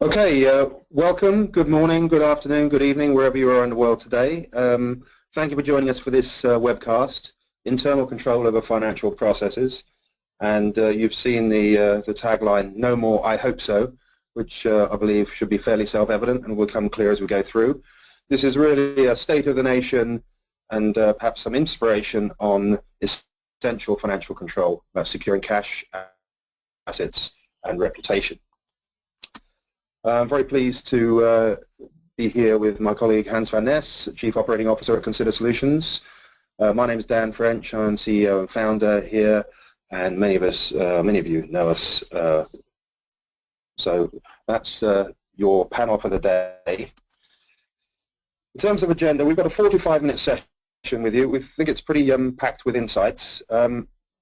Okay, welcome, good morning, good afternoon, good evening, wherever you are in the world today. Thank you for joining us for this webcast, Internal Control Over Financial Processes. And you've seen the tagline, No More, I Hope So, which I believe should be fairly self-evident and will come clear as we go through. This is really a state of the nation and perhaps some inspiration on essential financial control, about securing cash, assets, and reputation. I'm very pleased to be here with my colleague Hans van Ness, Chief Operating Officer at Consider Solutions. My name is Dan French. I'm CEO and founder here, and many of you know us. So that's your panel for the day. In terms of agenda, we've got a 45-minute session with you. We think it's pretty packed with insights.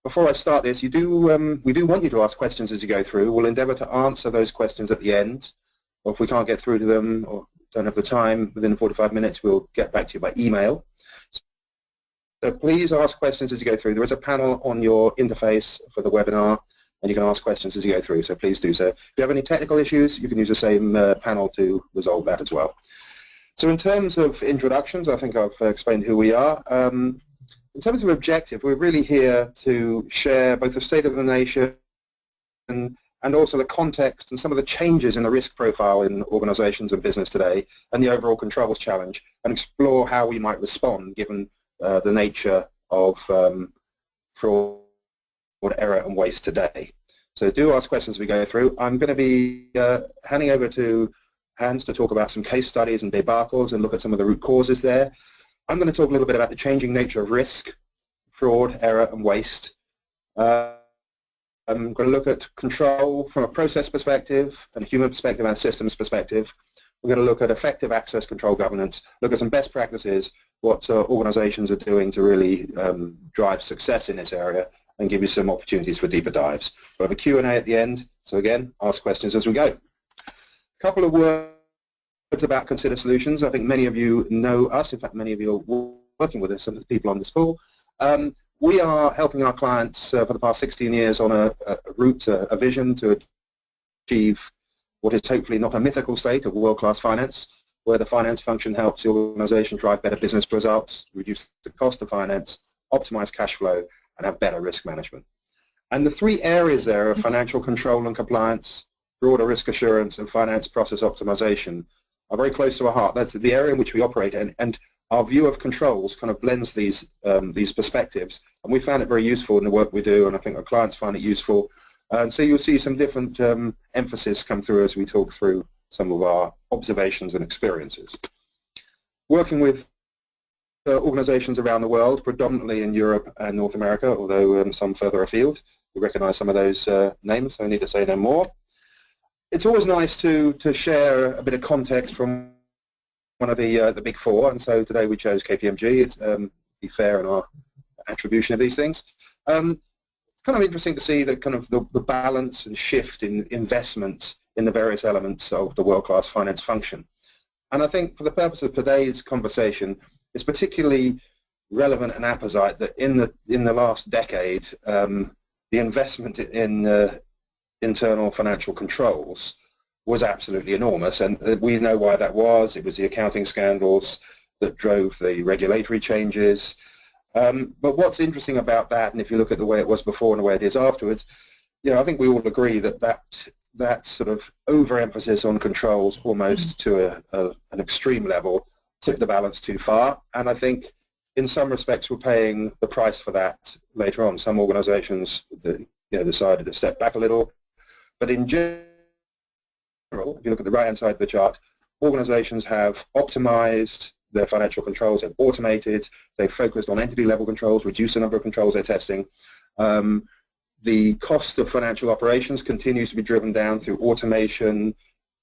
Before I start this, we do want you to ask questions as you go through. We'll endeavour to answer those questions at the end. Or if we can't get through to them or don't have the time within 45 minutes, we'll get back to you by email. So please ask questions as you go through. There is a panel on your interface for the webinar, and you can ask questions as you go through, so please do so. If you have any technical issues, you can use the same panel to resolve that as well. So in terms of introductions, I think I've explained who we are. In terms of objective, we're really here to share both the state of the nation and also the context and some of the changes in the risk profile in organizations and business today and the overall controls challenge, and explore how we might respond given the nature of fraud, error and waste today. So do ask questions as we go through. I'm going to be handing over to Hans to talk about some case studies and debacles and look at some of the root causes there. I'm going to talk a little bit about the changing nature of risk, fraud, error and waste. I'm going to look at control from a process perspective and a human perspective and a systems perspective. We're going to look at effective access control governance, look at some best practices, what organizations are doing to really drive success in this area, and give you some opportunities for deeper dives. We'll have a Q&A at the end, so again, ask questions as we go. A couple of words about Consider Solutions. I think many of you know us. In fact, many of you are working with us, some of the people on this call. We are helping our clients for the past 16 years on a route, a vision to achieve what is hopefully not a mythical state of world-class finance, where the finance function helps the organization drive better business results, reduce the cost of finance, optimize cash flow, and have better risk management. And the three areas there of financial control and compliance, broader risk assurance, and finance process optimization are very close to our heart. That's the area in which we operate, and our view of controls kind of blends these perspectives, and we found it very useful in the work we do, and I think our clients find it useful. And so you'll see some different emphasis come through as we talk through some of our observations and experiences. Working with organizations around the world, predominantly in Europe and North America, although some further afield. We recognize some of those names, so I need to say no more. It's always nice to share a bit of context from one of the big four, and so today we chose KPMG. It's be fair in our attribution of these things. It's kind of interesting to see the kind of the balance and shift in investment in the various elements of the world-class finance function. And I think for the purpose of today's conversation, it's particularly relevant and apposite that in the last decade, the investment in internal financial controls was absolutely enormous, and we know why that was. It was the accounting scandals that drove the regulatory changes. But what's interesting about that, and if you look at the way it was before and the way it is afterwards, I think we all agree that sort of overemphasis on controls almost to an extreme level tipped the balance too far, and I think in some respects we're paying the price for that later on. Some organizations decided to step back a little, but in general, if you look at the right-hand side of the chart, organizations have optimized their financial controls, they've automated, they've focused on entity-level controls, reduced the number of controls they're testing. The cost of financial operations continues to be driven down through automation,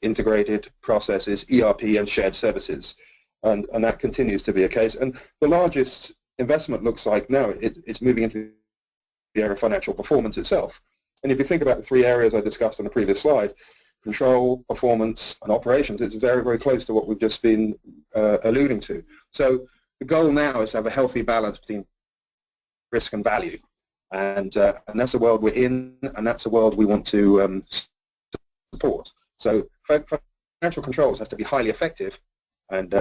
integrated processes, ERP, and shared services. And that continues to be a case. And the largest investment looks like now it's moving into the area of financial performance itself. And if you think about the three areas I discussed on the previous slide, control, performance, and operations, it's very, very close to what we've just been alluding to. So the goal now is to have a healthy balance between risk and value. And that's the world we're in, and that's the world we want to support. So financial controls has to be highly effective and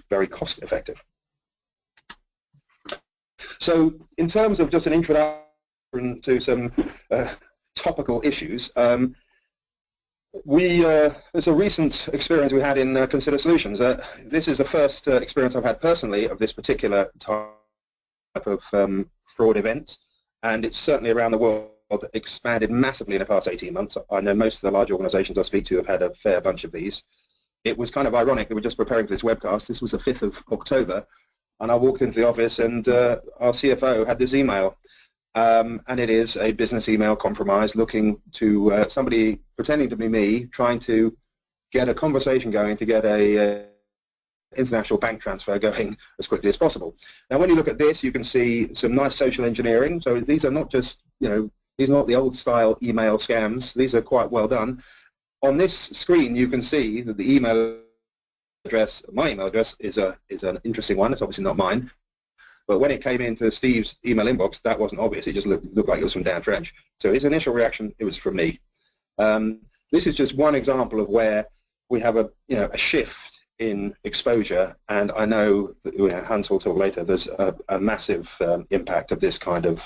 very cost effective. So in terms of just an introduction to some topical issues, it's a recent experience we had in Consider Solutions. This is the first experience I've had personally of this particular type of fraud event, and it's certainly around the world expanded massively in the past 18 months. I know most of the large organizations I speak to have had a fair bunch of these. It was kind of ironic that we're just preparing for this webcast. This was the 5th of October, and I walked into the office and our CFO had this email. And it is a business email compromise looking to somebody pretending to be me, trying to get a conversation going to get a international bank transfer going as quickly as possible. Now when you look at this, you can see some nice social engineering. So these are not just, these are not the old style email scams. These are quite well done. On this screen you can see that the email address, my email address, is an interesting one. It's obviously not mine. But when it came into Steve's email inbox, that wasn't obvious. It just looked like it was from Dan French. So his initial reaction, it was from me. This is just one example of where we have a shift in exposure, and I know that Hans will talk later. There's a massive impact of this kind of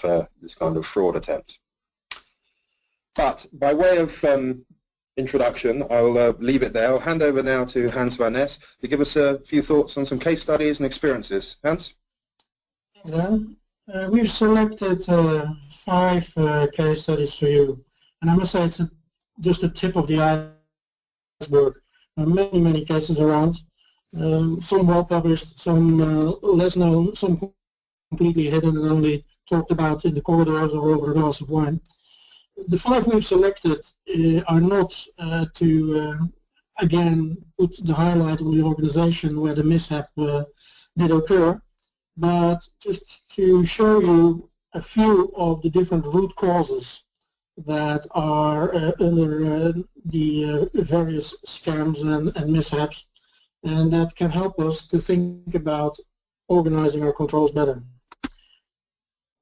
fraud attempt. But by way of introduction, I'll leave it there. I'll hand over now to Hans van Ness to give us a few thoughts on some case studies and experiences. Hans? We've selected 5 case studies for you, and I must say it's just the tip of the iceberg. There are many, many cases around, some well published, some less known, some completely hidden and only talked about in the corridors or over a glass of wine. The 5 we've selected are not to, again, put the highlight on the organization where the mishap did occur, but just to show you a few of the different root causes that are under the various scams and mishaps, and that can help us to think about organizing our controls better.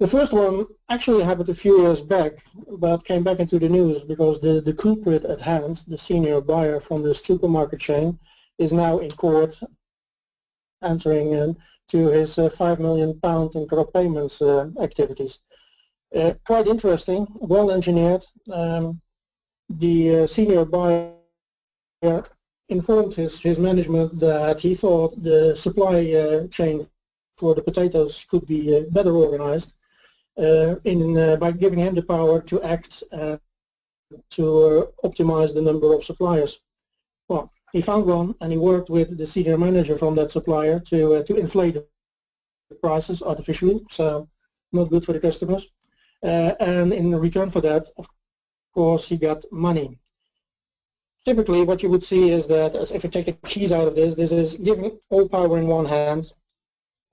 The first one actually happened a few years back, but came back into the news because the culprit at hand, the senior buyer from the supermarket chain, is now in court answering to his £5 million in corrupt payments activities. Quite interesting, well engineered. The senior buyer informed his management that he thought the supply chain for the potatoes could be better organized by giving him the power to act and to optimize the number of suppliers. Well, he found one, and he worked with the senior manager from that supplier to inflate the prices artificially, so not good for the customers. And in return for that, of course, he got money. Typically, what you would see is that, if you take the keys out of this is giving all power in one hand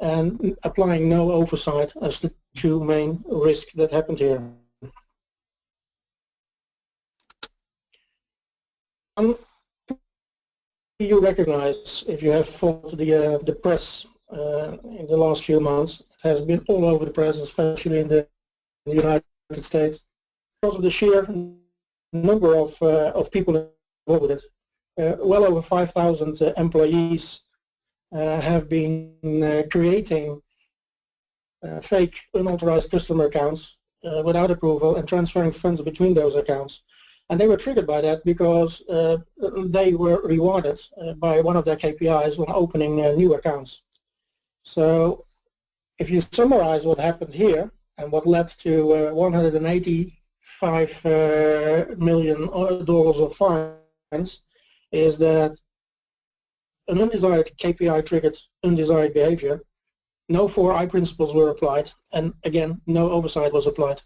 and applying no oversight as the 2 main risks that happened here. You recognize, if you have followed the press in the last few months, it has been all over the press, especially in the United States, because of the sheer number of people involved with it. Well over 5,000 employees have been creating fake unauthorized customer accounts without approval and transferring funds between those accounts. And they were triggered by that because they were rewarded by one of their KPIs on opening new accounts. So if you summarize what happened here and what led to $185 million of fines, is that an undesired KPI triggered undesired behavior. No 4I principles were applied, and again, no oversight was applied.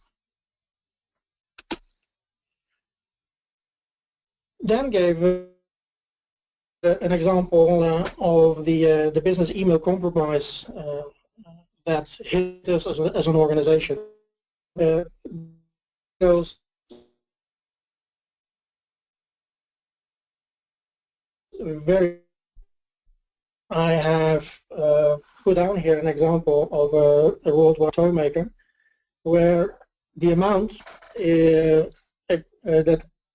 Dan gave an example of the business email compromise that hit us as an organization. Those very. I have put down here an example of a worldwide toy maker where the amount that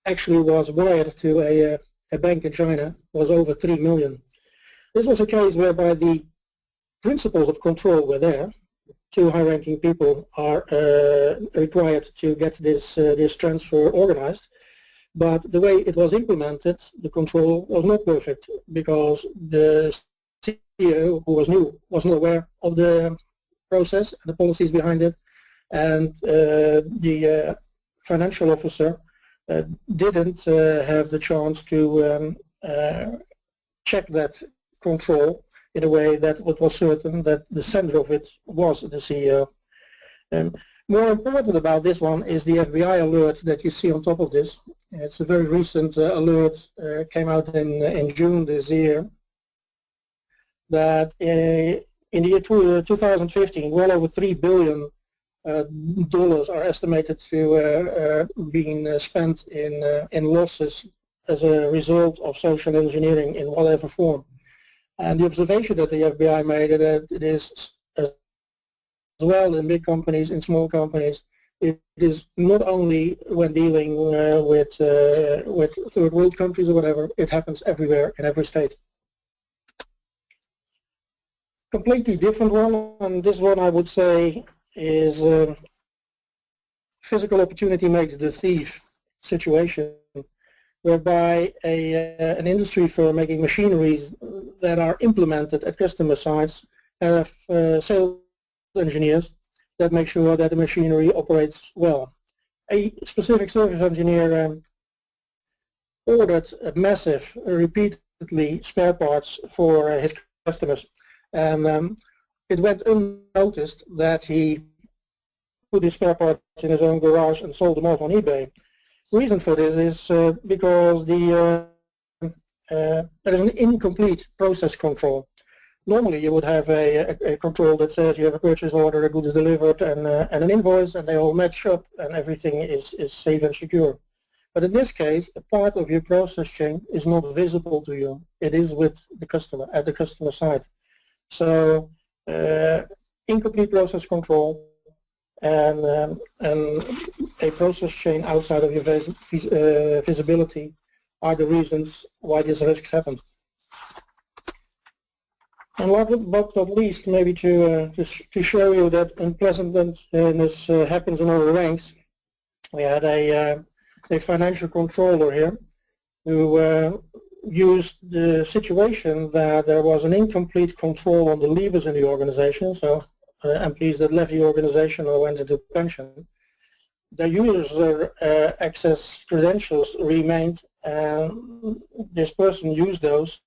actually was wired to a bank in China was over 3 million. This was a case whereby the principles of control were there. 2 high-ranking people are required to get this transfer organized, but the way it was implemented, the control was not perfect because the CEO, who was new, was not aware of the process and the policies behind it, and the financial officer didn't have the chance to check that control in a way that it was certain that the center of it was the CEO. More important about this one is the FBI alert that you see on top of this. It's a very recent alert, came out in June this year, that in the year 2015, well over $3 billion are estimated to being spent in losses as a result of social engineering in whatever form. And the observation that the FBI made that it is as well in big companies, in small companies, it is not only when dealing with third world countries or whatever, it happens everywhere in every state. Completely different one, and this one I would say is physical opportunity makes the thief situation, whereby an industry firm making machineries that are implemented at customer sites have sales engineers that make sure that the machinery operates well. A specific service engineer ordered massive, repeatedly spare parts for his customers, and it went unnoticed that he put his spare parts in his own garage and sold them off on eBay. The reason for this is because there is an incomplete process control. Normally you would have a control that says you have a purchase order, a good is delivered, and an invoice, and they all match up and everything is safe and secure. But in this case, a part of your process chain is not visible to you. It is with the customer, at the customer side. So incomplete process control and a process chain outside of your visibility are the reasons why these risks happen. And last but not least, maybe to show you that unpleasantness happens in all the ranks, we had a financial controller here who used the situation that there was an incomplete control on the leavers in the organization, so employees that left the organization or went into pension. The user access credentials remained, and this person used those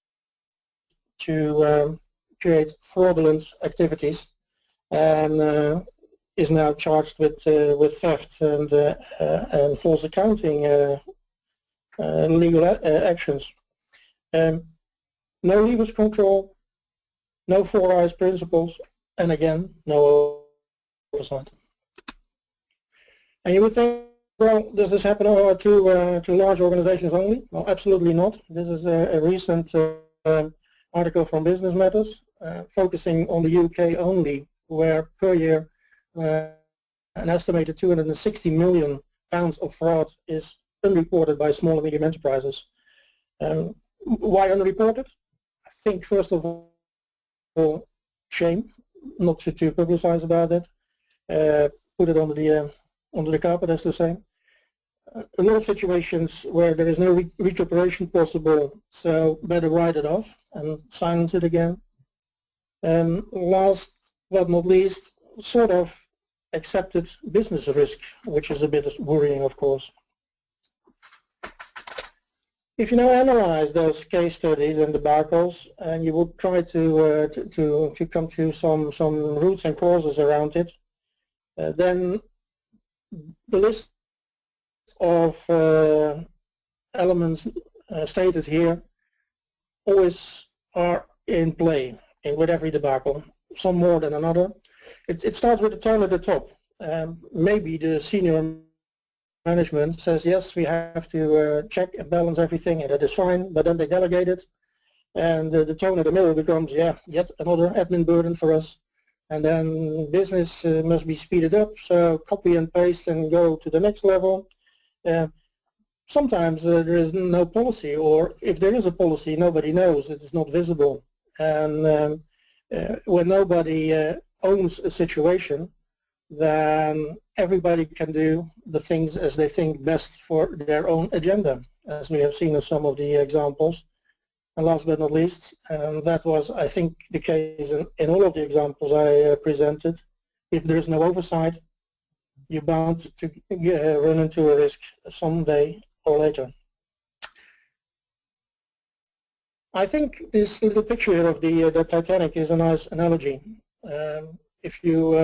to create fraudulent activities, and is now charged with theft and false accounting legal actions. No levers control, no 4 eyes principles, and again, no oversight. And you would think, well, does this happen to large organizations only? Well, absolutely not. This is a recent article from Business Matters, focusing on the UK only, where per year an estimated £260 million of fraud is unreported by small and medium enterprises. Why unreported? I think first of all, shame, not to publicize about it, put it under the carpet, as to say. A lot of situations where there is no recuperation possible, so better write it off and silence it again. And last but not least, sort of accepted business risk, which is a bit worrying, of course. If you now analyze those case studies and debacles, and you would try to come to some roots and causes around it, then the list of elements stated here always are in play with every debacle, some more than another. It starts with the tone at the top. Maybe the senior management says, yes, we have to check and balance everything, and that is fine, but then they delegate it, and the tone at the middle becomes, yeah, yet another admin burden for us, and then business must be speeded up, so copy and paste and go to the next level. sometimes there is no policy, or if there is a policy, nobody knows, it is not visible. And when nobody owns a situation, then everybody can do the things as they think best for their own agenda, as we have seen in some of the examples. And last but not least, that was, I think, the case in all of the examples I presented. If there's no oversight, you're bound to run into a risk someday or later. I think this little picture here of the Titanic is a nice analogy. If you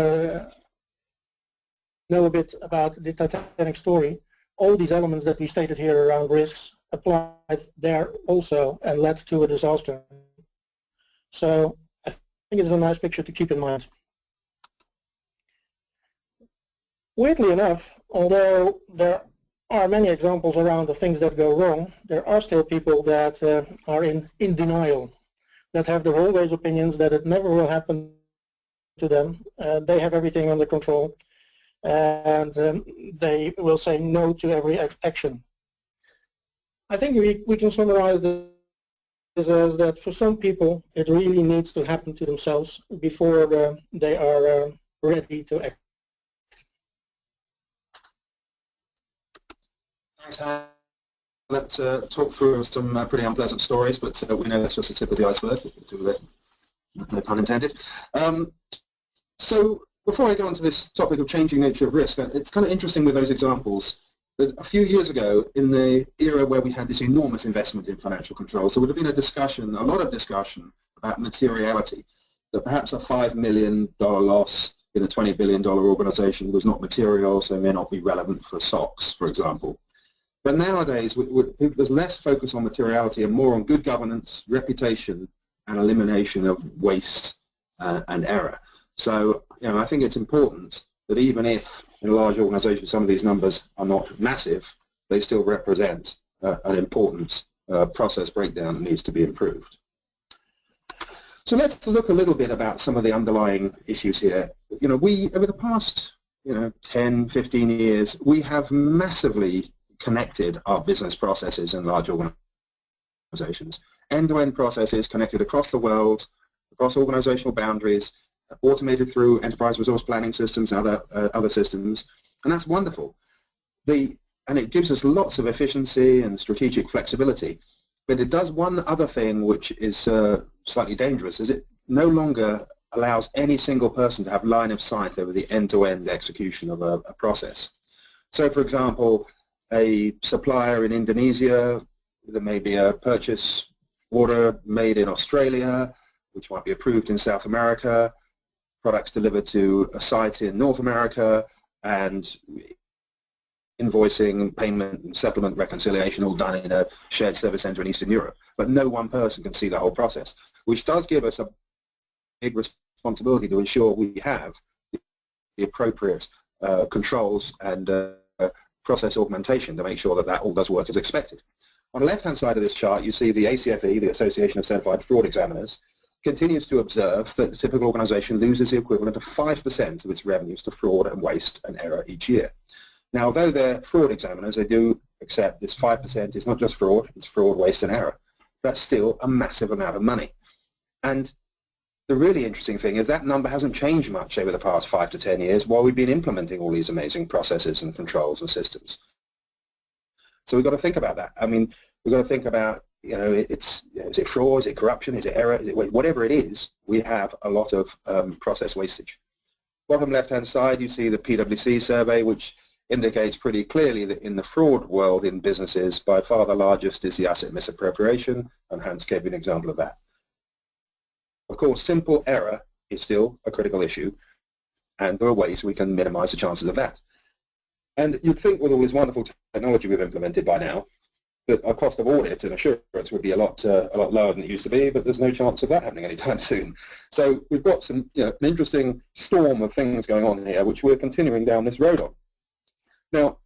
know a bit about the Titanic story, all these elements that we stated here around risks applied there also and led to a disaster. So I think it's a nice picture to keep in mind. Weirdly enough, although there are many examples around the things that go wrong, there are still people that are in denial, that have their always opinions that it never will happen to them. They have everything under control, and they will say no to every action. I think we can summarize this as that for some people it really needs to happen to themselves before they are ready to act. Thanks, Hans. Let's talk through some pretty unpleasant stories, but we know that's just the tip of the iceberg, no pun intended. So before I go on to this topic of changing nature of risk, it's kind of interesting with those examples that a few years ago, in the era where we had this enormous investment in financial controls, there would have been a lot of discussion about materiality, that perhaps a $5 million loss in a $20 billion organization was not material, so may not be relevant for SOX, for example. But nowadays, there's less focus on materiality and more on good governance, reputation, and elimination of waste and error. So, I think it's important that even if in a large organization some of these numbers are not massive, they still represent an important process breakdown that needs to be improved. So let's look a little bit about some of the underlying issues here. We, over the past 10, 15 years, we have massively connected our business processes in large organizations. End-to-end processes connected across the world, across organizational boundaries, automated through enterprise resource planning systems and other systems, and that's wonderful. And it gives us lots of efficiency and strategic flexibility, but it does one other thing which is slightly dangerous, is it no longer allows any single person to have line of sight over the end-to-end execution of a process. So, for example, a supplier in Indonesia, there may be a purchase order made in Australia, which might be approved in South America, products delivered to a site in North America, and invoicing, payment, and settlement reconciliation all done in a shared service center in Eastern Europe. But no one person can see the whole process, which does give us a big responsibility to ensure we have the appropriate controls and process augmentation to make sure that that all does work as expected. On the left-hand side of this chart, you see the ACFE, the Association of Certified Fraud Examiners, continues to observe that the typical organization loses the equivalent of 5% of its revenues to fraud and waste and error each year. Now, although they're fraud examiners, they do accept this 5% is not just fraud, it's fraud, waste, and error. That's still a massive amount of money. And the really interesting thing is that number hasn't changed much over the past 5 to 10 years while we've been implementing all these amazing processes and controls and systems. So we've got to think about that. I mean, we've got to think about, is it fraud, is it corruption, is it error, is it waste? Whatever it is, we have a lot of process wastage. Bottom left-hand side, you see the PwC survey, which indicates pretty clearly that in the fraud world in businesses, by far the largest is the asset misappropriation, and Hans gave an example of that. Of course, simple error is still a critical issue, and there are ways we can minimize the chances of that. And you'd think with all this wonderful technology we've implemented by now, that our cost of audit and assurance would be a lot lower than it used to be, but there's no chance of that happening anytime soon. So we've got some, an interesting storm of things going on here, which we're continuing down this road on. Now,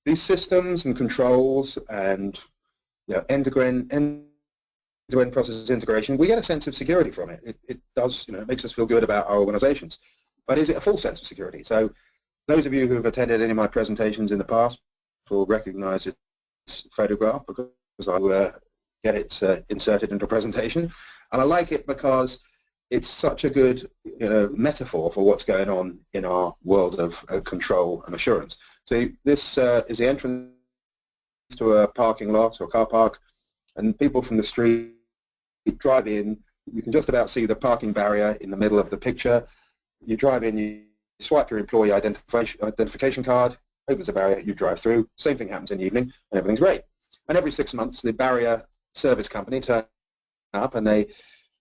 these systems and controls and end-to-end process integration, we get a sense of security from it. It does, it makes us feel good about our organizations. But is it a full sense of security? So those of you who have attended any of my presentations in the past will recognize this photograph because I will get it inserted into a presentation, and I like it because it's such a good metaphor for what's going on in our world of control and assurance. So this is the entrance to a parking lot or a car park, and people from the street drive in. You can just about see the parking barrier in the middle of the picture. You drive in, you swipe your employee identification card, opens the barrier, you drive through. Same thing happens in the evening, and everything's great. And every 6 months, the barrier service company turns up and they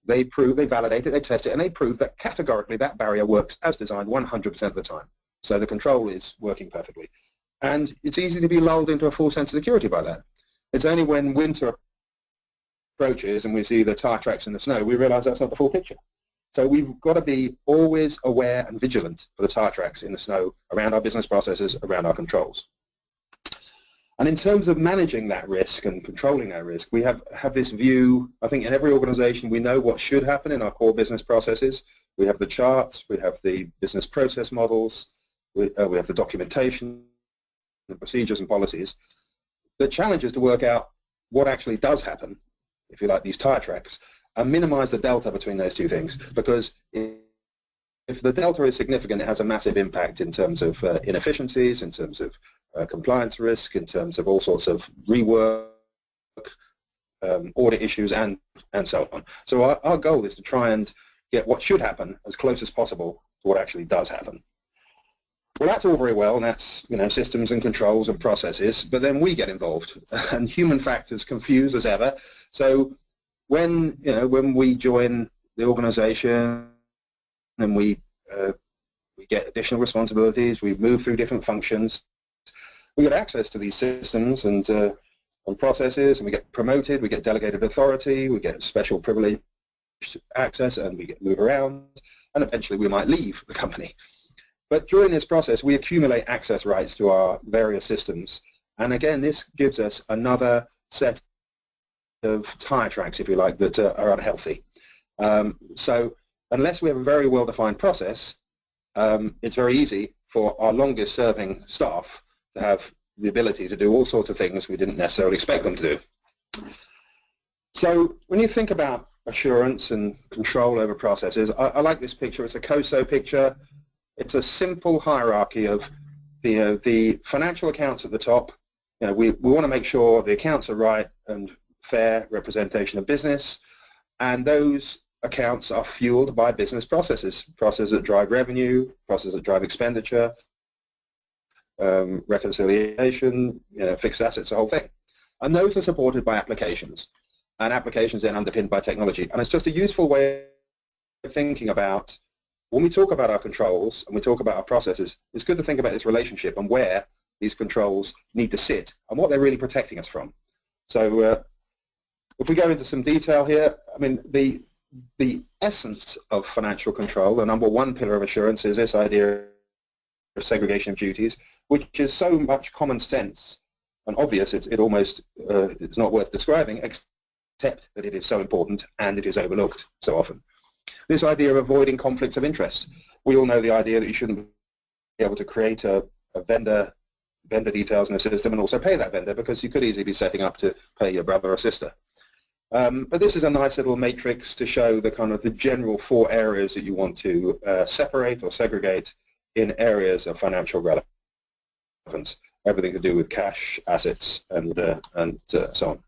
validate it, they test it, and they prove that categorically that barrier works as designed 100% of the time. So the control is working perfectly. And it's easy to be lulled into a full sense of security by that. It's only when winter approaches and we see the tire tracks in the snow, we realize that's not the full picture. So we've got to be always aware and vigilant for the tire tracks in the snow around our business processes, around our controls. And in terms of managing that risk and controlling that risk, we have this view. I think in every organization we know what should happen in our core business processes. We have the charts, we have the business process models, we have the documentation, the procedures and policies. The challenge is to work out what actually does happen, if you like, these tire tracks, and minimize the delta between those two things, because if the delta is significant, it has a massive impact in terms of inefficiencies, in terms of compliance risk, in terms of all sorts of rework, audit issues, and so on. So our goal is to try and get what should happen as close as possible to what actually does happen. Well, that's all very well, and that's systems and controls and processes, but then we get involved, and human factors confuse as ever. So when we join the organization and we get additional responsibilities, we move through different functions, we get access to these systems and processes, and we get promoted, we get delegated authority, we get special privileged access, and we move around, and eventually we might leave the company. But during this process, we accumulate access rights to our various systems, and again, this gives us another set of tire tracks, if you like, that are unhealthy. So unless we have a very well-defined process, it's very easy for our longest-serving staff to have the ability to do all sorts of things we didn't necessarily expect them to do. So when you think about assurance and control over processes, I like this picture. It's a COSO picture. It's a simple hierarchy of the financial accounts at the top. We want to make sure the accounts are right and fair representation of business, and those accounts are fueled by business processes that drive revenue, processes that drive expenditure, reconciliation, fixed assets, the whole thing. And those are supported by applications, and applications then underpinned by technology. And it's just a useful way of thinking about, when we talk about our controls and we talk about our processes, it's good to think about this relationship and where these controls need to sit and what they're really protecting us from. So if we go into some detail here, I mean, the essence of financial control, the number one pillar of assurance, is this idea of segregation of duties, which is so much common sense and obvious, it almost it's not worth describing, except that it is so important and it is overlooked so often. This idea of avoiding conflicts of interest. We all know the idea that you shouldn't be able to create a vendor details in a system and also pay that vendor, because you could easily be setting up to pay your brother or sister. But this is a nice little matrix to show the general 4 areas that you want to separate or segregate in areas of financial relevance. Everything to do with cash, assets, and so on.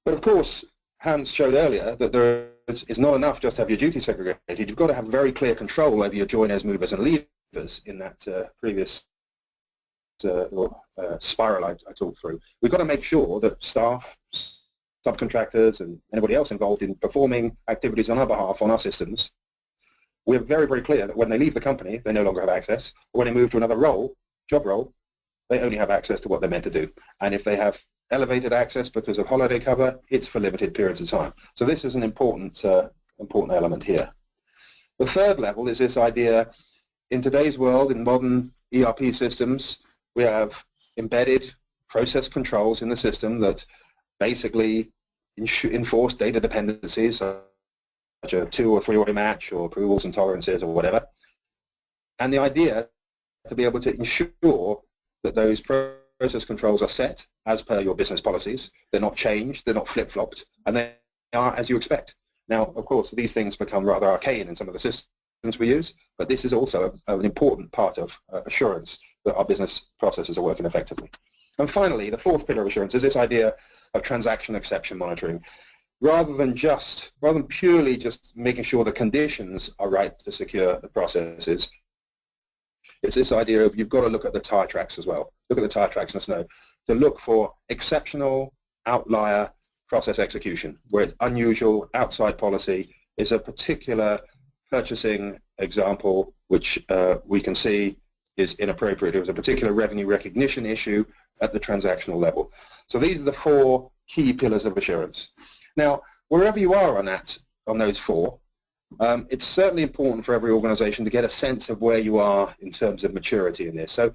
But of course, Hans showed earlier that there is not enough just to have your duties segregated. You've got to have very clear control over your joiners, movers, and leavers in that previous spiral I talked through. We've got to make sure that staff, subcontractors, and anybody else involved in performing activities on our behalf on our systems, we're very, very clear that when they leave the company, they no longer have access. Or when they move to another job role, they only have access to what they're meant to do. And if they have elevated access because of holiday cover, it's for limited periods of time. So this is an important element here. The third level is this idea, in today's world, in modern ERP systems, we have embedded process controls in the system that basically enforce data dependencies, such as a 2 or 3 order match or approvals and tolerances or whatever. And the idea to be able to ensure that those process controls are set as per your business policies. They're not changed, they're not flip-flopped, and they are as you expect. Now, of course, these things become rather arcane in some of the systems we use, but this is also an important part of assurance that our business processes are working effectively. And finally, the fourth pillar of assurance is this idea of transaction exception monitoring. Rather than purely just making sure the conditions are right to secure the processes, it's this idea of you've got to look at the tire tracks as well. Look at the tire tracks in the snow to look for exceptional outlier process execution, where it's unusual, outside policy, is a particular purchasing example which we can see is inappropriate. It was a particular revenue recognition issue at the transactional level. So these are the four key pillars of assurance. Now, wherever you are on those four, it's certainly important for every organization to get a sense of where you are in terms of maturity in this. So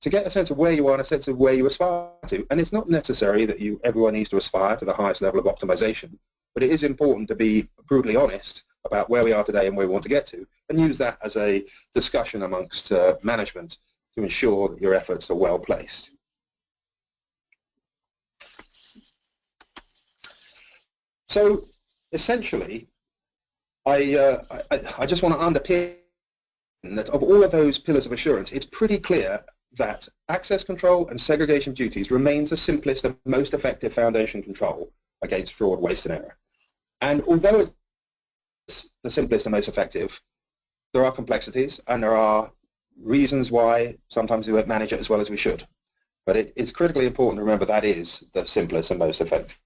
to get a sense of where you are and a sense of where you aspire to, and it's not necessary that everyone needs to aspire to the highest level of optimization, but it is important to be brutally honest about where we are today and where we want to get to, and use that as a discussion amongst management to ensure that your efforts are well placed. So essentially, I just want to underpin that of all of those pillars of assurance, it's pretty clear that access control and segregation of duties remains the simplest and most effective foundation control against fraud, waste and error. And although it's the simplest and most effective, there are complexities and there are reasons why sometimes we won't manage it as well as we should. But it's critically important to remember that is the simplest and most effective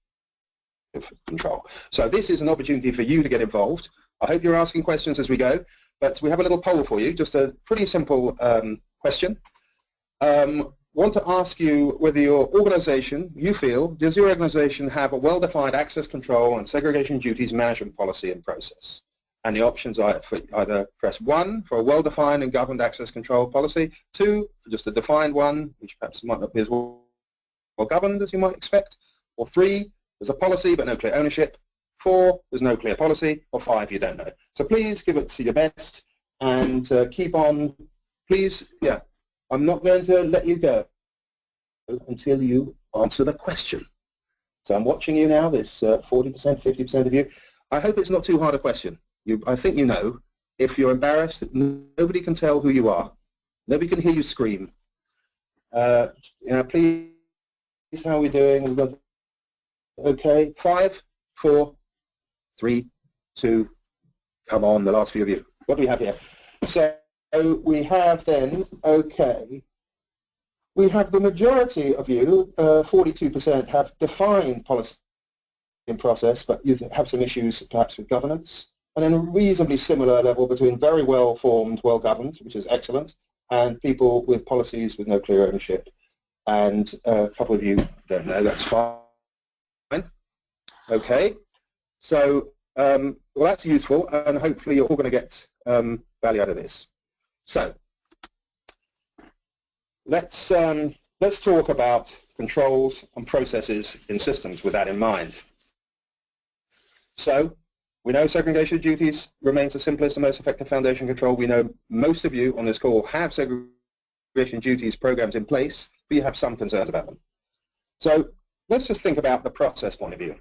control. So this is an opportunity for you to get involved. I hope you're asking questions as we go, but we have a little poll for you, just a pretty simple question. Want to ask you whether your organization, does your organization have a well-defined access control and segregation duties management policy and process? And the options are for either press 1 for a well-defined and governed access control policy, 2 for just a defined one, which perhaps might not be as well governed as you might expect, or 3, there's a policy but no clear ownership, 4, there's no clear policy, or 5, you don't know. So please give it to your best and keep on, please, yeah. I'm not going to let you go until you answer the question. So I'm watching you now, this 40%, 50% of you. I hope it's not too hard a question. I think you know. If you're embarrassed, nobody can tell who you are. Nobody can hear you scream. Please, how are we doing? We've got, okay, 5, 4, 3, 2, come on, the last few of you. What do we have here? So we have then, okay, we have the majority of you, 42% have defined policy and process, but you have some issues perhaps with governance, and then a reasonably similar level between very well formed, well governed, which is excellent, and people with policies with no clear ownership. And a couple of you don't know, that's fine. Okay, so well, that's useful, and hopefully you're all going to get value out of this. So let's talk about controls and processes in systems with that in mind. So we know segregation of duties remains the simplest and most effective foundation control. We know most of you on this call have segregation duties programs in place, but you have some concerns about them. So let's just think about the process point of view.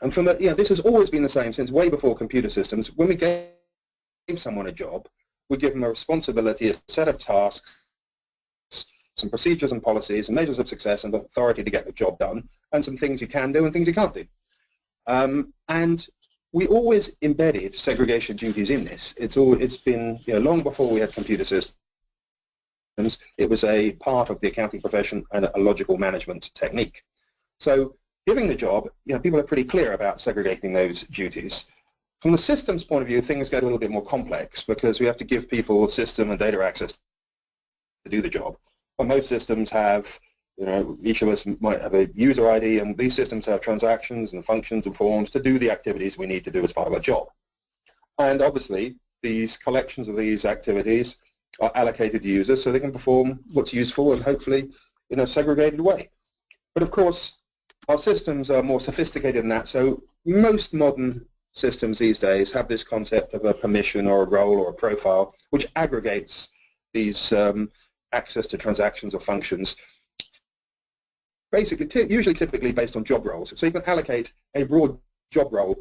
And from this has always been the same since way before computer systems. When we gave someone a job, we give them a responsibility, a set of tasks, some procedures and policies, and measures of success and authority to get the job done, and some things you can do and things you can't do. And we always embedded segregation duties in this. It's been long before we had computer systems. It was a part of the accounting profession and a logical management technique. So giving the job, people are pretty clear about segregating those duties. From the systems point of view, things get a little bit more complex because we have to give people system and data access to do the job. But most systems have, each of us might have a user ID, and these systems have transactions and functions and forms to do the activities we need to do as part of our job. And obviously, these collections of these activities are allocated to users so they can perform what's useful and hopefully in a segregated way. But of course, our systems are more sophisticated than that, so most modern systems these days have this concept of a permission or a role or a profile which aggregates these access to transactions or functions, basically, usually typically based on job roles. So you can allocate a broad job role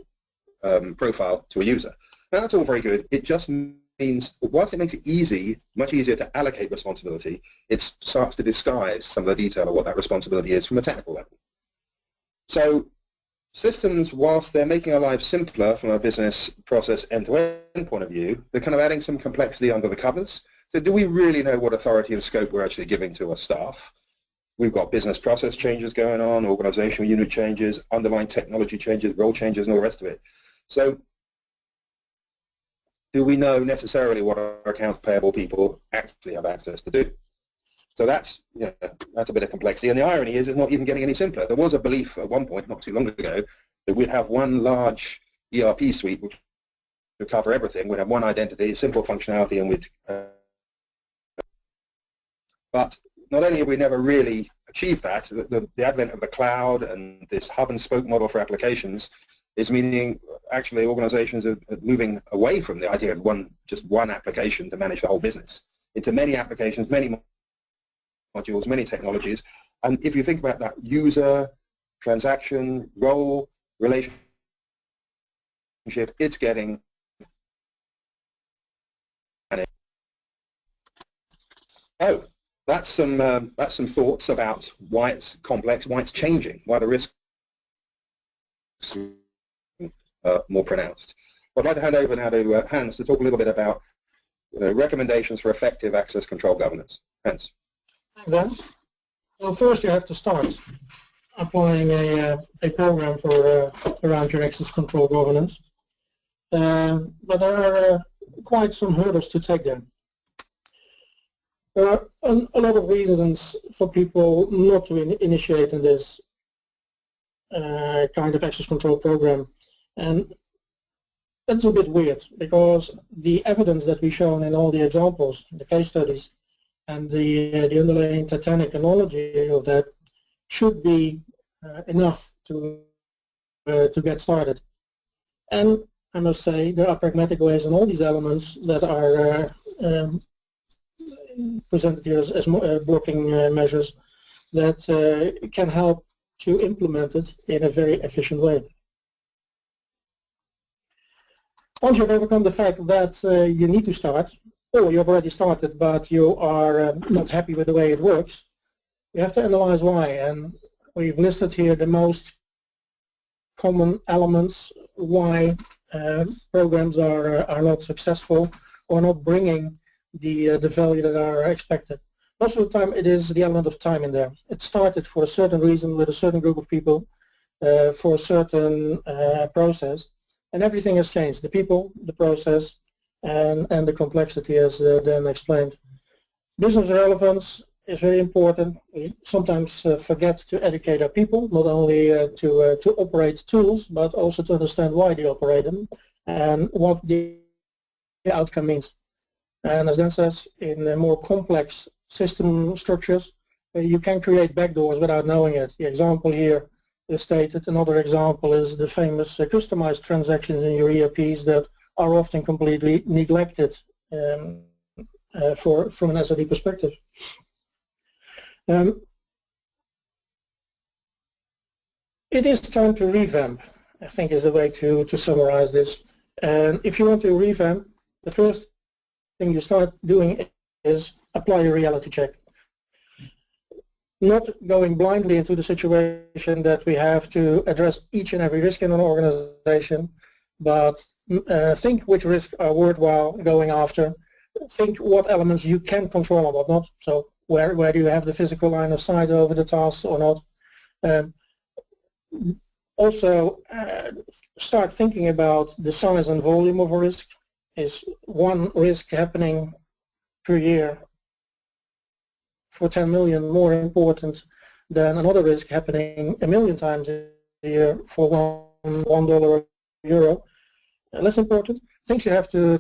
profile to a user. Now that's all very good. It just means, whilst it makes it easy, much easier to allocate responsibility, it starts to disguise some of the detail of what that responsibility is from a technical level. So systems, whilst they're making our lives simpler from a business process end-to-end point of view, they're kind of adding some complexity under the covers. So do we really know what authority and scope we're actually giving to our staff? We've got business process changes going on, organizational unit changes, underlying technology changes, role changes, and all the rest of it. So do we know necessarily what our accounts payable people actually have access to do? So that's, you know, that's a bit of complexity. And the irony is it's not even getting any simpler. There was a belief at one point, not too long ago, that we'd have one large ERP suite which would cover everything. We'd have one identity, simple functionality, and we'd... but not only have we never really achieved that, the advent of the cloud and this hub and spoke model for applications is meaning actually organizations are moving away from the idea of just one application to manage the whole business into many applications, many modules, many technologies. And if you think about that user, transaction, role, relationship, it's getting... Oh, that's some thoughts about why it's complex, why it's changing, why the risks are more pronounced. I'd like to hand over now to Hans to talk a little bit about recommendations for effective access control governance. Hans. Thanks, Dan. Well, first you have to start applying a program for around your access control governance. But there are quite some hurdles to take there. There are a lot of reasons for people not to initiate in this kind of access control program. And that's a bit weird because the evidence that we've shown in all the examples, the case studies, and the underlying Titanic analogy of that should be enough to get started. And I must say there are pragmatic ways in all these elements that are presented here as blocking measures that can help to implement it in a very efficient way. Once you've overcome the fact that you need to start, or you've already started but you are not happy with the way it works, you have to analyze why. And we've listed here the most common elements why programs are not successful or not bringing the value that are expected. Most of the time it is the element of time in there. It started for a certain reason with a certain group of people for a certain process, and everything has changed. The people, the process, and the complexity, as Dan explained. Business relevance is very important. We sometimes forget to educate our people, not only to operate tools, but also to understand why they operate them and what the outcome means. And as Dan says, in more complex system structures, you can create backdoors without knowing it. The example here is stated. Another example is the famous customized transactions in your ERPs that are often completely neglected from an SRD perspective. It is time to revamp, I think, is the way to summarize this. And if you want to revamp, the first thing you start doing is apply a reality check. Not going blindly into the situation that we have to address each and every risk in an organization, but think which risks are worthwhile going after. Think what elements you can control and what not. So where do you have the physical line of sight over the tasks or not? Also start thinking about the size and volume of a risk. Is one risk happening per year for 10 million more important than another risk happening 1 million times a year for $1 or euro? Less important. Things you have to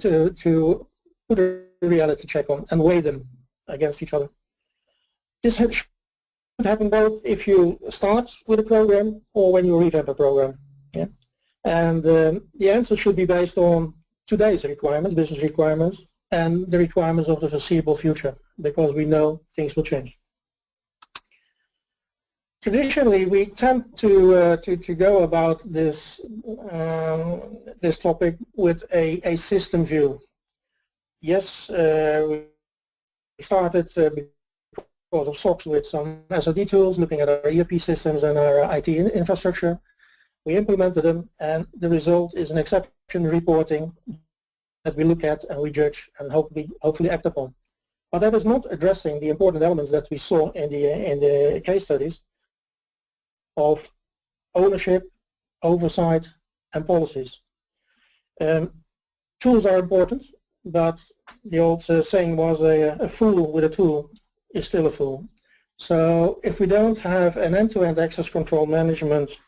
put a reality check on and weigh them against each other. This should happen both if you start with a program or when you revamp a program. Yeah? And the answer should be based on today's requirements, business requirements, and the requirements of the foreseeable future. because we know things will change. Traditionally, we tend to go about this this topic with a system view. Yes, we started because of SOX with some SOD tools, looking at our ERP systems and our IT infrastructure. We implemented them, and the result is an exception reporting that we look at and we judge and hopefully act upon. But that is not addressing the important elements that we saw in the case studies of ownership, oversight, and policies. Tools are important, but the old saying was a fool with a tool is still a fool. So if we don't have an end-to-end access control management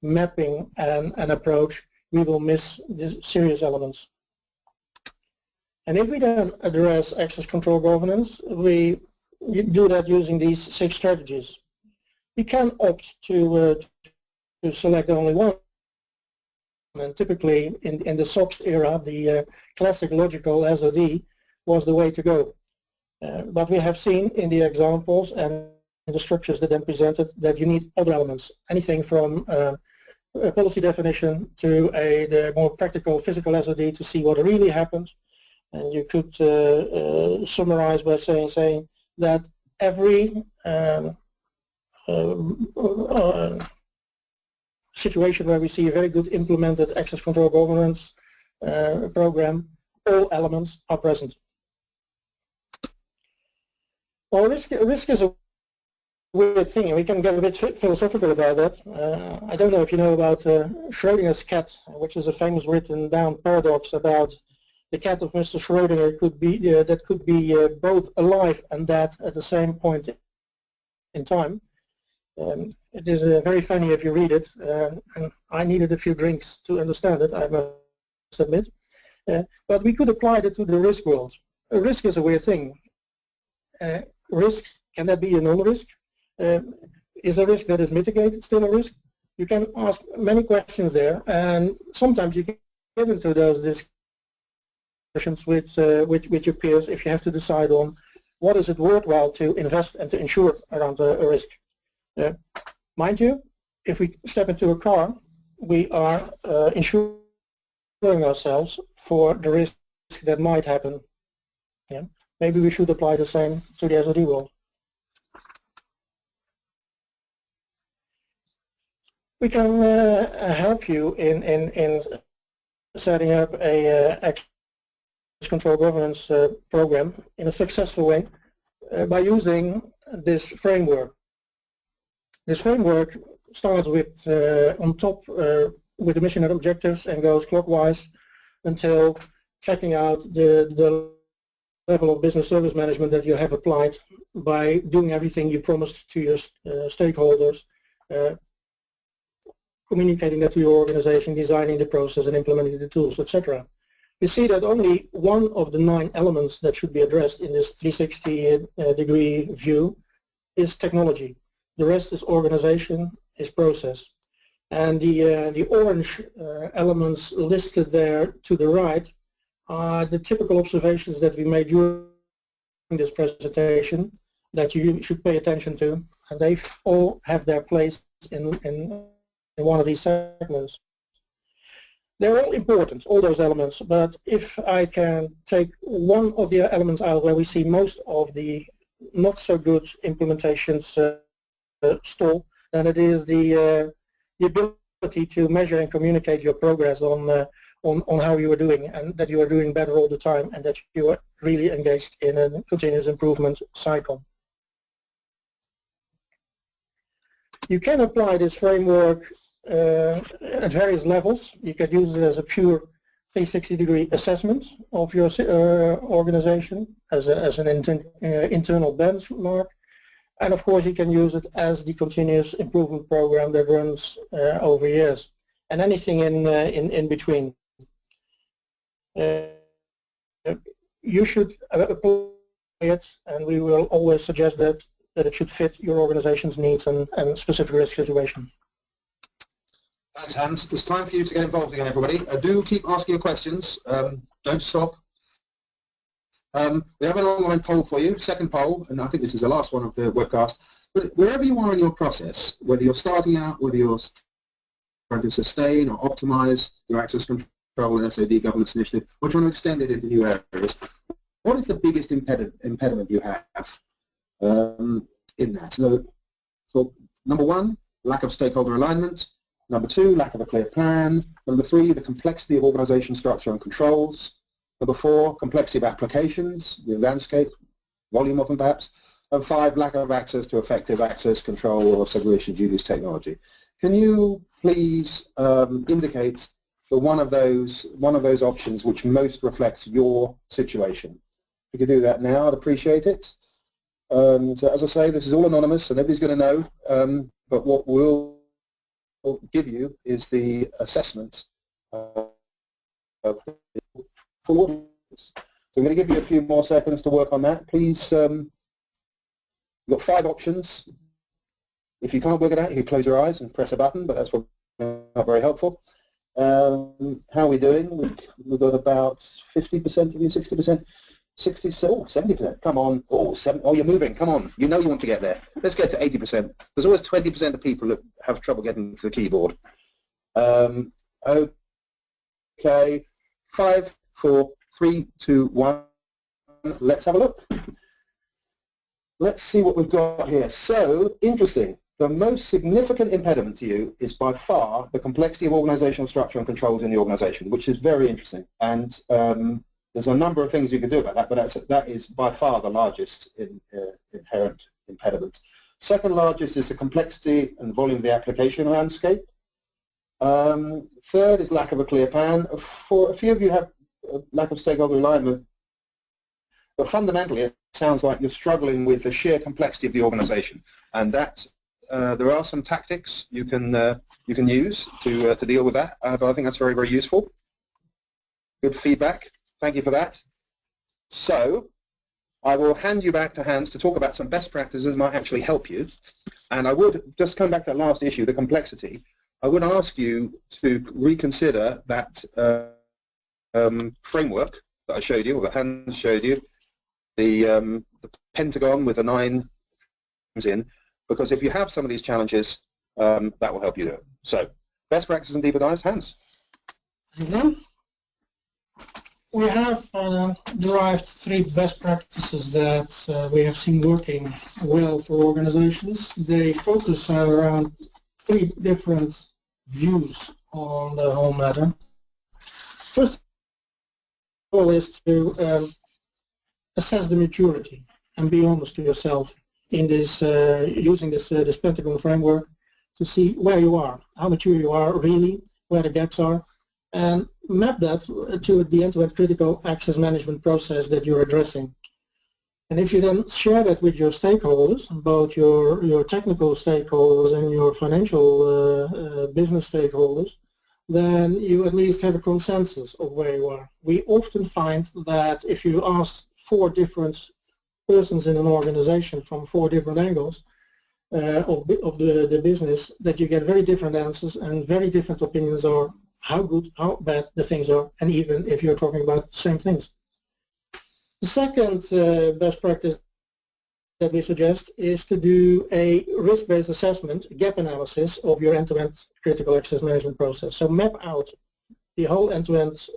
mapping and an approach, we will miss these serious elements. And if we don't address access control governance, we do that using these 6 strategies. We can opt to select only one, and typically in the SOX era, the classic logical SOD was the way to go. But we have seen in the examples and in the structures that then presented that you need other elements, anything from a policy definition to the more practical physical SOD to see what really happened. And you could summarize by saying that every situation where we see a very good implemented access control governance program, all elements are present. Well, risk is a weird thing, and we can get a bit philosophical about that. I don't know if you know about Schrödinger's cat, which is a famous written down paradox about the cat of Mr. Schrödinger could be that could be both alive and dead at the same point in time. It is very funny if you read it, and I needed a few drinks to understand it, I must admit. But we could apply it to the risk world. A risk is a weird thing. Risk, can that be a non-risk? Is a risk that is mitigated still a risk? You can ask many questions there, and sometimes you can get into those discussions with your peers if you have to decide on what is it worthwhile to invest and to insure around a risk. Mind you, if we step into a car, we are insuring ourselves for the risk that might happen. Yeah. Maybe we should apply the same to the SOD world. We can help you in setting up a access control governance program in a successful way by using this framework. This framework starts with on top with the mission and objectives and goes clockwise until checking out the level of business service management that you have applied by doing everything you promised to your stakeholders, communicating that to your organization, designing the process and implementing the tools, etc. We see that only one of the 9 elements that should be addressed in this 360-degree view is technology. The rest is organization, is process. And the orange elements listed there to the right are the typical observations that we made during this presentation that you should pay attention to, and they all have their place in one of these segments. They're all important, all those elements, but if I can take one of the elements out where we see most of the not so good implementations stall, then it is the ability to measure and communicate your progress on how you are doing, and that you are doing better all the time, and that you are really engaged in a continuous improvement cycle. You can apply this framework at various levels. You can use it as a pure 360-degree assessment of your organization, as an internal benchmark, and of course you can use it as the continuous improvement program that runs over years, and anything in between. You should apply it, and we will always suggest that it should fit your organization's needs and specific risk situation. Thanks, Hans. It's time for you to get involved again, everybody. Do keep asking your questions. Don't stop. We have an online poll for you, second poll, and I think this is the last one of the webcast. But wherever you are in your process, whether you're starting out, whether you're trying to sustain or optimize your access control and SOD governance initiative, or trying to extend it into new areas, what is the biggest impediment you have in that? So number one, lack of stakeholder alignment. Number two, lack of a clear plan. Number three, the complexity of organization structure and controls. Number four, complexity of applications, the landscape, volume of them perhaps. And five, lack of access to effective access control or segregation of duties technology. Can you please indicate the one of those options which most reflects your situation? If you could do that now, I'd appreciate it. And as I say, this is all anonymous, and nobody's going to know. But what we'll give you is the assessment of the full audience. So I'm going to give you a few more seconds to work on that. Please, you've got 5 options. If you can't work it out, you can close your eyes and press a button, but that's probably not very helpful. How are we doing? We've got about 50% of you, 60%, 60, so 70%. Come on. Oh, you're moving. Come on. You know you want to get there. Let's get to 80%. There's always 20% of people that have trouble getting to the keyboard. Okay. 5, 4, 3, 2, 1. Let's have a look. Let's see what we've got here. So, interesting. The most significant impediment to you is by far the complexity of organizational structure and controls in the organization, which is very interesting. And there's a number of things you can do about that, but that is by far the largest inherent impediment. Second largest is the complexity and volume of the application landscape. Third is lack of a clear plan. For a few of you have a lack of stakeholder alignment, but fundamentally it sounds like you're struggling with the sheer complexity of the organization, and that there are some tactics you can use to deal with that, but I think that's very, very useful. Good feedback. Thank you for that. So I will hand you back to Hans to talk about some best practices that might actually help you. And I would just come back to that last issue, the complexity. I would ask you to reconsider that framework that I showed you, or that Hans showed you, the pentagon with the 9 in, because if you have some of these challenges, that will help you do it. So, best practices and deeper dives, Hans. Thank you. We have derived 3 best practices that we have seen working well for organizations. They focus around 3 different views on the whole matter. First of all is to assess the maturity and be honest to yourself in this using this pentagon framework to see where you are, how mature you are really, where the gaps are, and map that to the end-to-end critical access management process that you're addressing. And if you then share that with your stakeholders, both your technical stakeholders and your financial business stakeholders, then you at least have a consensus of where you are. We often find that if you ask 4 different persons in an organization from 4 different angles of the business, that you get very different answers and very different opinions on how good, how bad the things are, and even if you're talking about the same things. The second best practice that we suggest is to do a risk-based assessment, gap analysis of your end-to-end critical access management process. So map out the whole end-to-end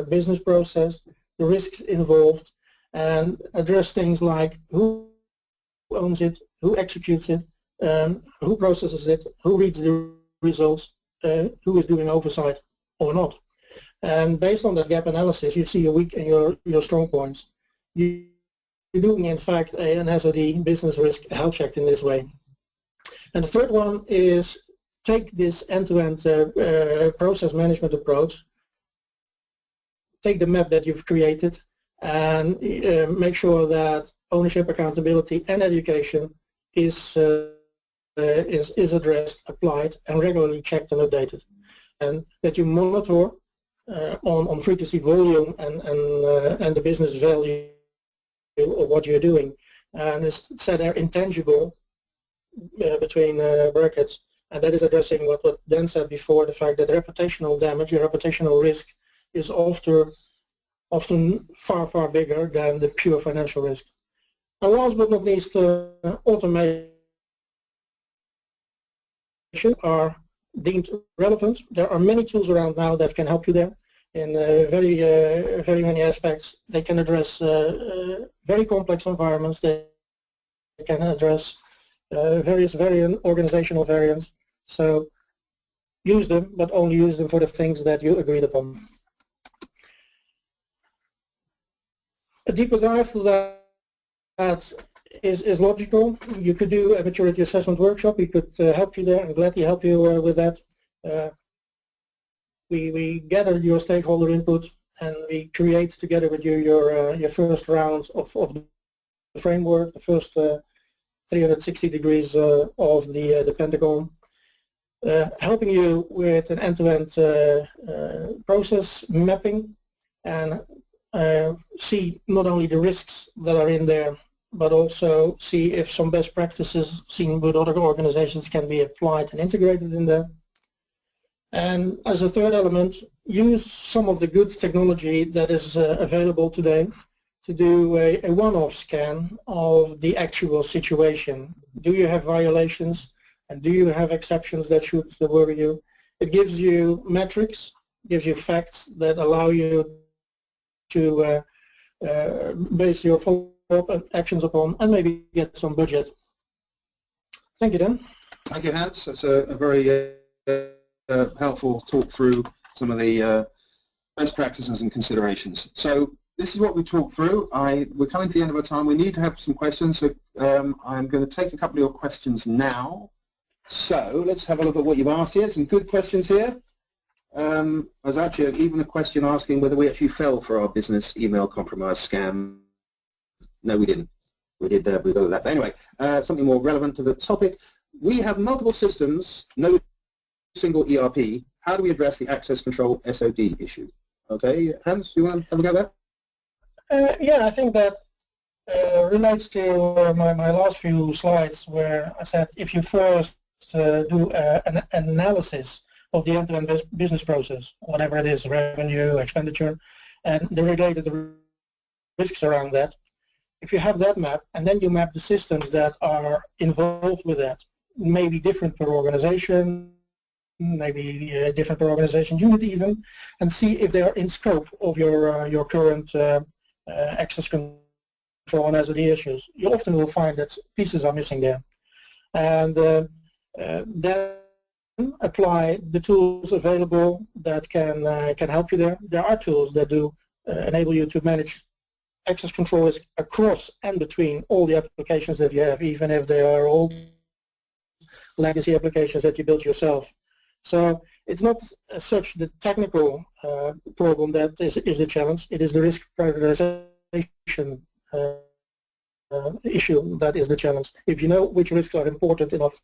business process, the risks involved, and address things like who owns it, who executes it, who processes it, who reads the results, who is doing oversight or not. And based on that gap analysis, you see your weak and your strong points. You're doing, in fact, an SOD business risk health check in this way. And the third one is take this end-to-end process management approach, take the map that you've created, and make sure that ownership, accountability, and education is addressed, applied, and regularly checked and updated, and that you monitor on frequency, volume, and the business value of what you're doing, and it's said there intangible between brackets, and that is addressing what Dan said before, the fact that reputational damage, your reputational risk, is often often far, far bigger than the pure financial risk. And last but not least, automation are deemed relevant. There are many tools around now that can help you there in very many aspects. They can address very complex environments. They can address various organizational variants. So use them, but only use them for the things that you agreed upon. A deeper dive to that is logical. You could do a maturity assessment workshop. We could help you there and gladly help you with that. We gathered your stakeholder input and we create together with you your first round of the framework, the first 360 degrees of the Pentagon, helping you with an end-to-end process mapping and see not only the risks that are in there, but also see if some best practices seen with other organizations can be applied and integrated in there. And as a third element, use some of the good technology that is available today to do a one-off scan of the actual situation. Do you have violations and do you have exceptions that should worry you? It gives you metrics, gives you facts that allow you to base your follow-up actions upon and maybe get some budget. Thank you, Dan. Thank you, Hans. That's a very helpful talk through some of the best practices and considerations. So this is what we talked through. We're coming to the end of our time. We need to have some questions. So I'm going to take a couple of your questions now. So let's have a look at what you've asked here. Some good questions here. There's actually even a question asking whether we actually fell for our business email compromise scam. No, we didn't. We got that. But anyway, something more relevant to the topic. We have multiple systems, no single ERP. How do we address the access control SOD issue? Okay, Hans, you want to have a go at that? Yeah, I think that relates to my last few slides where I said if you first do an analysis of the end-to-end business process, whatever it is, revenue, expenditure, and the related risks around that, if you have that map and then you map the systems that are involved with that, maybe different per organization, maybe different per organization unit even, and see if they are in scope of your current access control and SOD issues. You often will find that pieces are missing there. And then apply the tools available that can help you there. There are tools that do enable you to manage access controls across and between all the applications that you have, even if they are old legacy applications that you built yourself. So it's not as such the technical problem that is the challenge. It is the risk prioritization issue that is the challenge. If you know which risks are important enough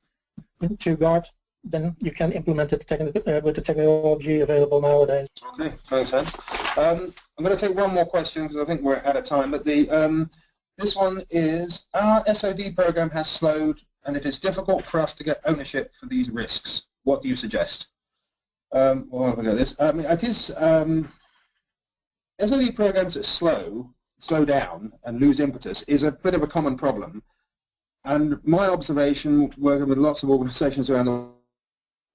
to guard, then you can implement it with the technology available nowadays. Okay, thanks, Hans. I'm going to take one more question because I think we're out of time. But this one is: our SOD program has slowed, and it is difficult for us to get ownership for these risks. What do you suggest? Well, I'll go this. I mean, it is SOD programs that slow down, and lose impetus is a bit of a common problem. And my observation, working with lots of organisations around the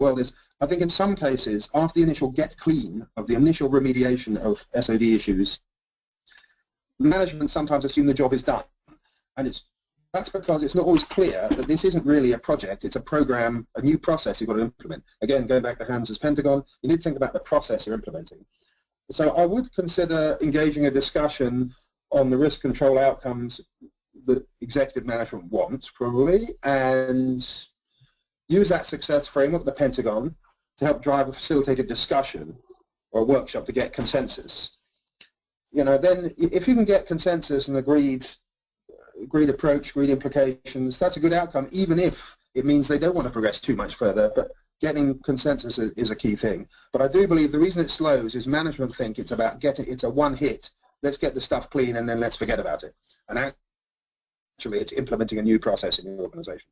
world, is I think in some cases, after the initial get clean of the initial remediation of SOD issues, management sometimes assume the job is done, and that's because it's not always clear that this isn't really a project, it's a program, a new process you've got to implement. Again, going back to Hans's Pentagon, you need to think about the process you're implementing. So I would consider engaging a discussion on the risk control outcomes that executive management want, probably, and use that success framework, the Pentagon, to help drive a facilitated discussion or a workshop to get consensus. You know, then if you can get consensus and agreed approach, agreed implications, that's a good outcome, even if it means they don't want to progress too much further, but getting consensus is a key thing. But I do believe the reason it slows is management think it's about it's a one hit, let's get the stuff clean and then let's forget about it. And actually it's implementing a new process in your organization.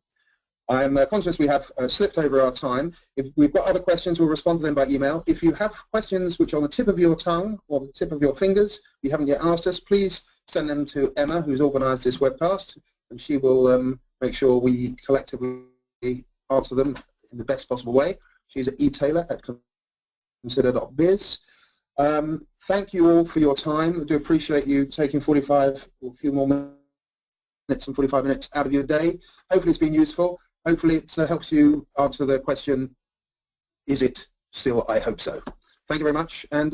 I'm conscious we have slipped over our time. If we've got other questions, we'll respond to them by email. If you have questions which are on the tip of your tongue or the tip of your fingers, you haven't yet asked us, please send them to Emma, who's organised this webcast, and she will make sure we collectively answer them in the best possible way. She's at etaylor@consider.biz. Thank you all for your time. I do appreciate you taking 45 or a few more minutes and 45 minutes out of your day. Hopefully it's been useful. Hopefully it helps you answer the question, is it still I hope so? Thank you very much, and